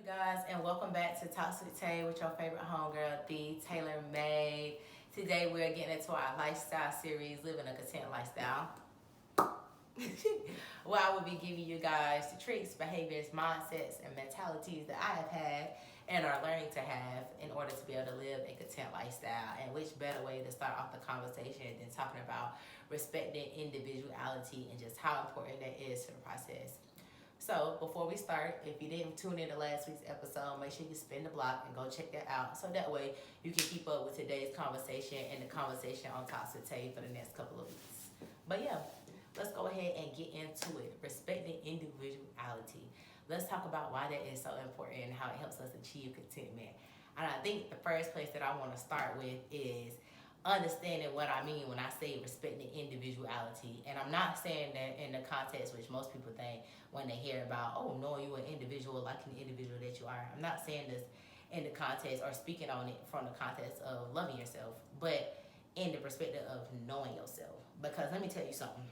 guys, and welcome back to Talks with Tay with your favorite homegirl, The Taylor Made. Today we're getting into our lifestyle series, Living a Content Lifestyle. Where I will be giving you guys the traits, behaviors, mindsets, and mentalities that I have had and are learning to have in order to be able to live a content lifestyle. And which better way to start off the conversation than talking about respecting individuality and just how important that is to the process. So before we start, if you didn't tune in to last week's episode, make sure you spin the block and go check that out. So that way you can keep up with today's conversation and the conversation on Talks with Tay for the next couple of weeks. But yeah, let's go ahead and get into it. Respecting individuality. Let's talk about why that is so important and how it helps us achieve contentment. And I think the first place that I want to start with is understanding what I mean when I say respecting individuality. And I'm not saying that in the context which most people think when they hear about, oh, knowing you an individual, liking the individual that you are. I'm not saying this in the context or speaking on it from the context of loving yourself, but in the perspective of knowing yourself. Because let me tell you something.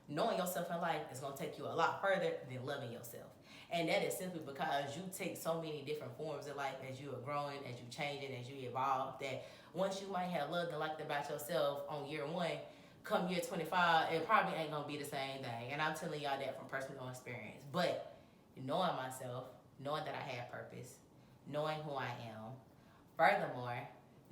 Knowing yourself in life is going to take you a lot further than loving yourself. And that is simply because you take so many different forms in life as you are growing, as you changing, as you evolve, that once you might have loved and liked about yourself on year 1, come year 25, it probably ain't going to be the same thing. And I'm telling y'all that from personal experience. But knowing myself, knowing that I have purpose, knowing who I am, furthermore,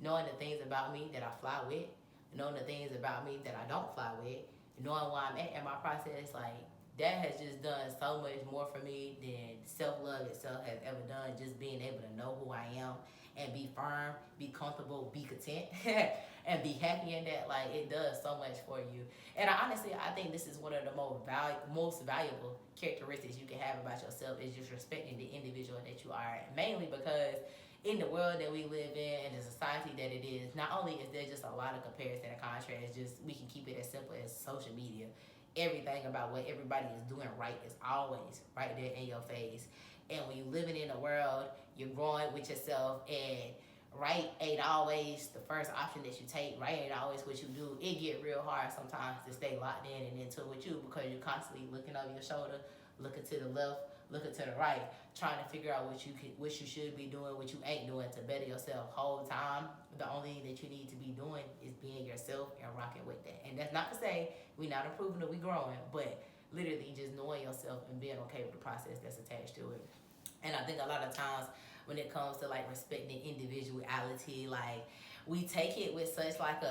knowing the things about me that I fly with, knowing the things about me that I don't fly with, knowing where I'm at in my process, like, that has just done so much more for me than self-love itself has ever done. Just being able to know who I am and be firm, be comfortable, be content, and be happy in that. Like, it does so much for you. And I think this is one of the most valuable characteristics you can have about yourself is just respecting the individual that you are. Mainly because in the world that we live in and the society that it is, not only is there just a lot of comparison and contrast, just we can keep it as simple as social media. Everything about what everybody is doing right is always right there in your face. And when you're living in a world, you're growing with yourself, and right ain't always the first option that you take. Right ain't always what you do. It get real hard sometimes to stay locked in and into with you because you're constantly looking over your shoulder, looking to the left, looking to the right, trying to figure out what you should be doing, what you ain't doing to better yourself. Whole time, the only thing that you need to be doing is being yourself and rocking with that. And that's not to say we're not improving or we growing, but literally just knowing yourself and being okay with the process that's attached to it. And I think a lot of times when it comes to like respecting individuality, like we take it with such like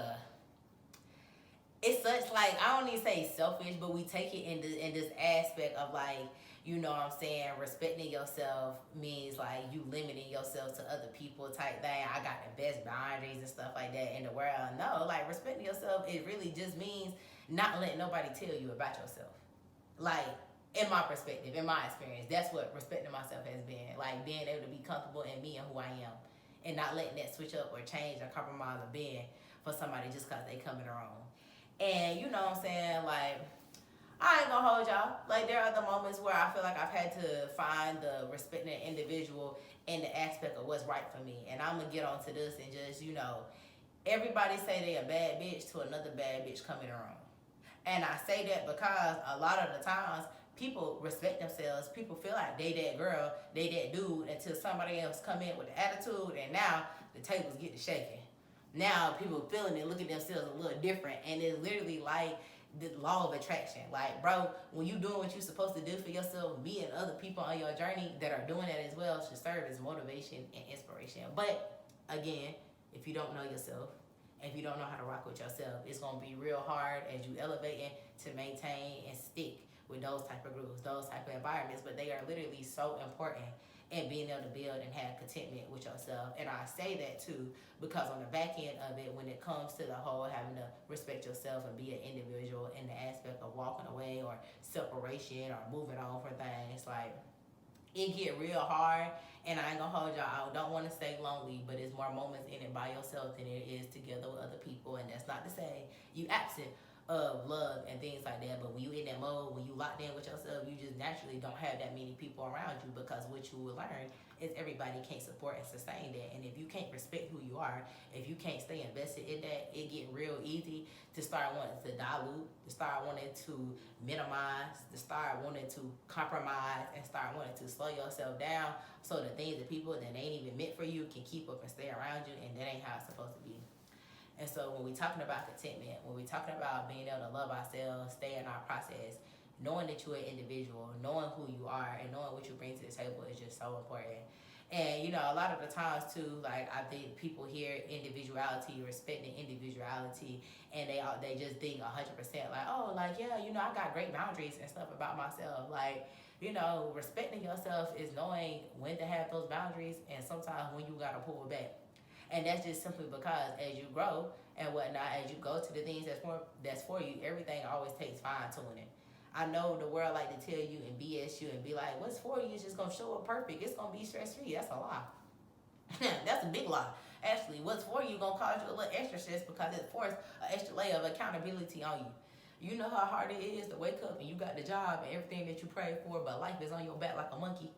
it's such like, I don't even say selfish, but we take it in this aspect of like, you know what I'm saying, respecting yourself means like you limiting yourself to other people type thing. I got the best boundaries and stuff like that in the world. No, like respecting yourself, it really just means not letting nobody tell you about yourself. Like, in my perspective, in my experience, that's what respecting myself has been. Like being able to be comfortable in me and who I am and not letting that switch up or change or compromise or being for somebody just because they come in their own. And you know what I'm saying, like, I ain't gonna hold y'all. Like, there are the moments where I feel like I've had to find the respecting an individual in the aspect of what's right for me. And I'm gonna get onto this and just, you know, everybody say they a bad bitch to another bad bitch coming around. And I say that because a lot of the times people respect themselves. People feel like they that girl, they that dude until somebody else come in with the attitude, and now the tables get to shaking. Now people feeling it, look at themselves a little different, and it's literally like the law of attraction. Like, bro, when you doing what you're supposed to do for yourself, me and other people on your journey that are doing that as well should serve as motivation and inspiration. But again, if you don't know yourself, if you don't know how to rock with yourself, it's gonna be real hard as you elevating to maintain and stick with those type of groups, those type of environments. But they are literally so important in being able to build and have contentment with yourself. And I say that too because on the back end of it, when it comes to the whole having to respect yourself and be an individual in the aspect of walking away or separation or moving on from things, like, it get real hard. And I ain't gonna hold y'all, I don't want to stay lonely, but it's more moments in it by yourself than it is together with other people. And that's not to say you absent of love and things like that. But when you in that mode, when you locked in with yourself, you just naturally don't have that many people around you, because what you will learn is everybody can't support and sustain that. And if you can't respect who you are, if you can't stay invested in that, it get real easy to start wanting to dilute, to start wanting to minimize, to start wanting to compromise, and start wanting to slow yourself down, so the things and people that ain't even meant for you can keep up and stay around you, and that ain't how it's supposed to be. And so when we're talking about contentment, when we're talking about being able to love ourselves, stay in our process, knowing that you're an individual, knowing who you are, and knowing what you bring to the table is just so important. And, you know, a lot of the times, too, like, I think people hear individuality, respecting individuality, and they just think 100%, like, oh, like, yeah, you know, I got great boundaries and stuff about myself. Like, you know, respecting yourself is knowing when to have those boundaries and sometimes when you got to pull back. And that's just simply because as you grow and whatnot, as you go to the things that's for you, everything always takes fine tuning. I know the world like to tell you and BS you and be like, what's for you is just gonna show up perfect. It's gonna be stress free. That's a lie. That's a big lie. Actually, what's for you gonna cause you a little extra stress because it forced an extra layer of accountability on you. You know how hard it is to wake up and you got the job and everything that you prayed for, but life is on your back like a monkey.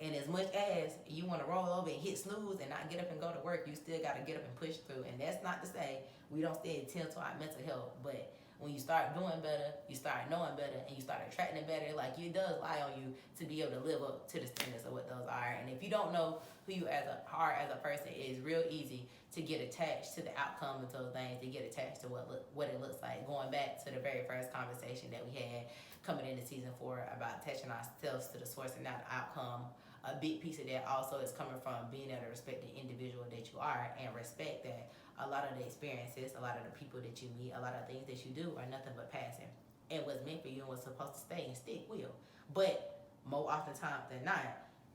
And as much as you want to roll over and hit snooze and not get up and go to work, you still got to get up and push through. And that's not to say we don't stay attentive to our mental health. But when you start doing better, you start knowing better, and you start attracting better, like, it does lie on you to be able to live up to the standards of what those are. And if you don't know who you are as a person, it's real easy to get attached to the outcome of those things, to get attached to what it looks like. Going back to the very first conversation that we had coming into season 4 about attaching ourselves to the source and not the outcome. A big piece of that also is coming from being able to respect the individual that you are, and respect that a lot of the experiences, a lot of the people that you meet, a lot of things that you do are nothing but passing. And what's meant for you and what's supposed to stay and stick will. But more often times than not,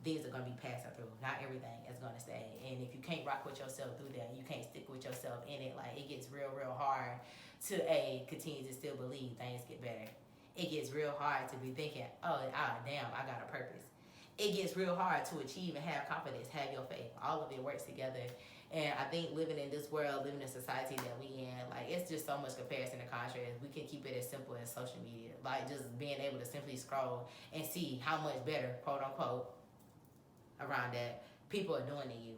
things are going to be passing through. Not everything is going to stay. And if you can't rock with yourself through that, you can't stick with yourself in it, like, it gets real, real hard to continue to still believe things get better. It gets real hard to be thinking, oh, damn, I got a purpose. It gets real hard to achieve and have confidence, have your faith. All of it works together. And I think living in this world, living in the society that we in, like, it's just so much comparison and contrast. We can keep it as simple as social media. Like, just being able to simply scroll and see how much better, quote unquote, around that, people are doing than you.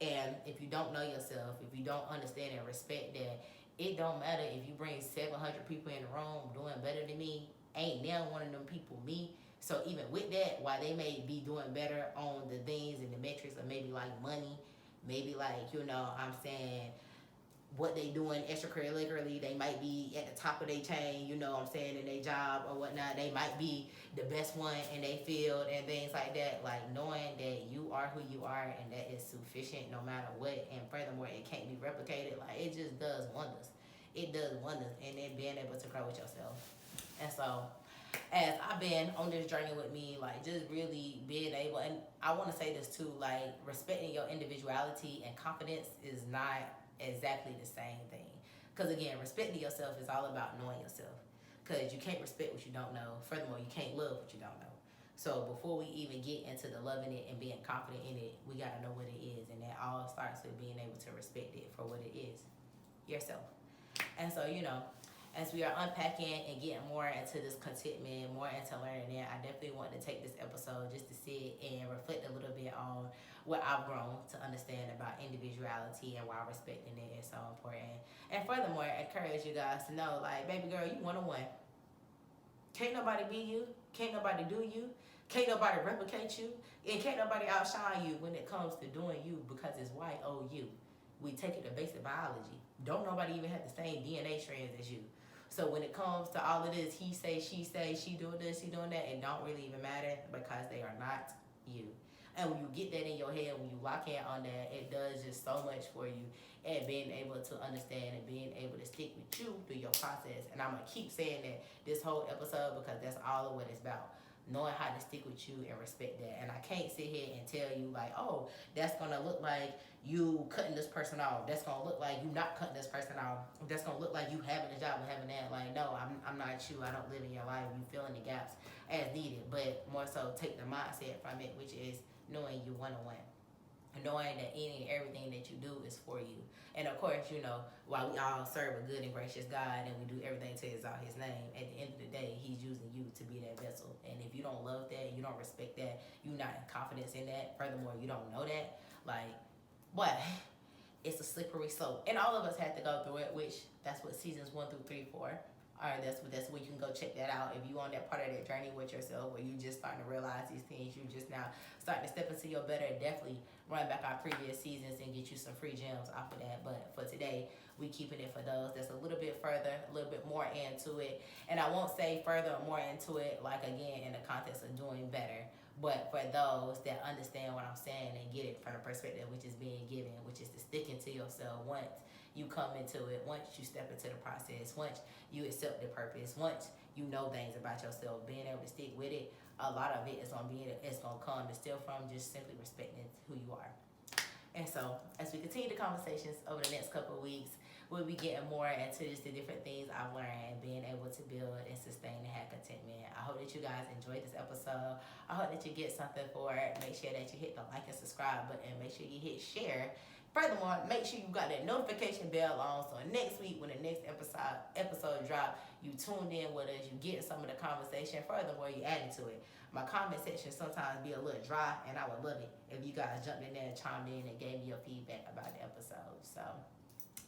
And if you don't know yourself, if you don't understand and respect that, it don't matter if you bring 700 people in the room doing better than me, ain't now one of them people me. So even with that, while they may be doing better on the things and the metrics of maybe like money, maybe like, you know, I'm saying what they doing extracurricularly, they might be at the top of their chain, you know what I'm saying, in their job or whatnot. They might be the best one in their field and things like that. Like, knowing that you are who you are and that is sufficient no matter what. And furthermore, it can't be replicated. Like, it just does wonders. It does wonders. And then being able to grow with yourself. And so, as I've been on this journey with me, like, just really being able, and I want to say this too, like, respecting your individuality and confidence is not exactly the same thing. Because again, respecting yourself is all about knowing yourself. Because you can't respect what you don't know. Furthermore, you can't love what you don't know. So before we even get into the loving it and being confident in it, we got to know what it is. And that all starts with being able to respect it for what it is, yourself. And so, you know, as we are unpacking and getting more into this contentment, more into learning it, I definitely want to take this episode just to sit and reflect a little bit on what I've grown to understand about individuality and why respecting it is so important. And furthermore, encourage you guys to know, like, baby girl, you 101. Can't nobody be you. Can't nobody do you. Can't nobody replicate you. And can't nobody outshine you when it comes to doing you, because it's YOU. We take it to basic biology. Don't nobody even have the same DNA strands as you. So when it comes to all of this, he say, she doing this, she doing that, it don't really even matter, because they are not you. And when you get that in your head, when you lock in on that, it does just so much for you. And being able to understand and being able to stick with you through your process. And I'm going to keep saying that this whole episode, because that's all of what it's about. Knowing how to stick with you and respect that. And I can't sit here and tell you, like, oh, that's going to look like you cutting this person off. That's going to look like you not cutting this person off. That's going to look like you having a job and having that. Like, no, I'm not you. I don't live in your life. You fill in the gaps as needed. But more so take the mindset from it, which is knowing you 101. knowing that any and everything that you do is for you. And of course, while we all serve a good and gracious God and we do everything to exalt his name, at the end of the day, he's using you to be that vessel. And if you don't love that, you don't respect that, you're not in confidence in that, furthermore, you don't know that, like, what? It's a slippery slope. And all of us had to go through it, which that's what seasons 1 through 3 for. All right, that's where you can go check that out if you on that part of that journey with yourself, where you just starting to realize these things, you just now starting to step into your better. Definitely run back our previous seasons and get you some free gems off of that. But for today, we keeping it for those that's a little bit further, a little bit more into it. And I won't say further or more into it, like again in the context of doing better, but for those that understand what I'm saying and get it from the perspective which is being given, which is to sticking to yourself once you come into it, once you step into the process, once you accept the purpose, once you know things about yourself, being able to stick with it, a lot of it is gonna come to still from just simply respecting who you are. And so, as we continue the conversations over the next couple of weeks, we'll be getting more into just the different things I've learned, being able to build and sustain and have contentment. I hope that you guys enjoyed this episode. I hope that you get something for it. Make sure that you hit the like and subscribe button. Make sure you hit share. Furthermore, make sure you got that notification bell on, so next week when the next episode drop, you tuned in with us, you get some of the conversation. Furthermore, you added to it. My comment section sometimes be a little dry, and I would love it if you guys jumped in there and chimed in and gave me your feedback about the episode. So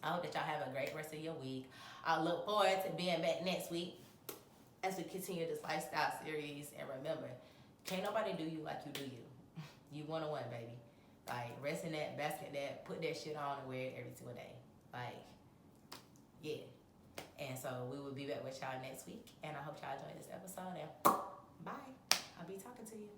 I hope that y'all have a great rest of your week. I look forward to being back next week as we continue this lifestyle series. And remember, can't nobody do you like you do you. You one-on-one, baby. Like, rest in that, bask in that, put that shit on and wear it every single day. Like, yeah. And so we will be back with y'all next week. And I hope y'all enjoyed this episode. And bye. I'll be talking to you.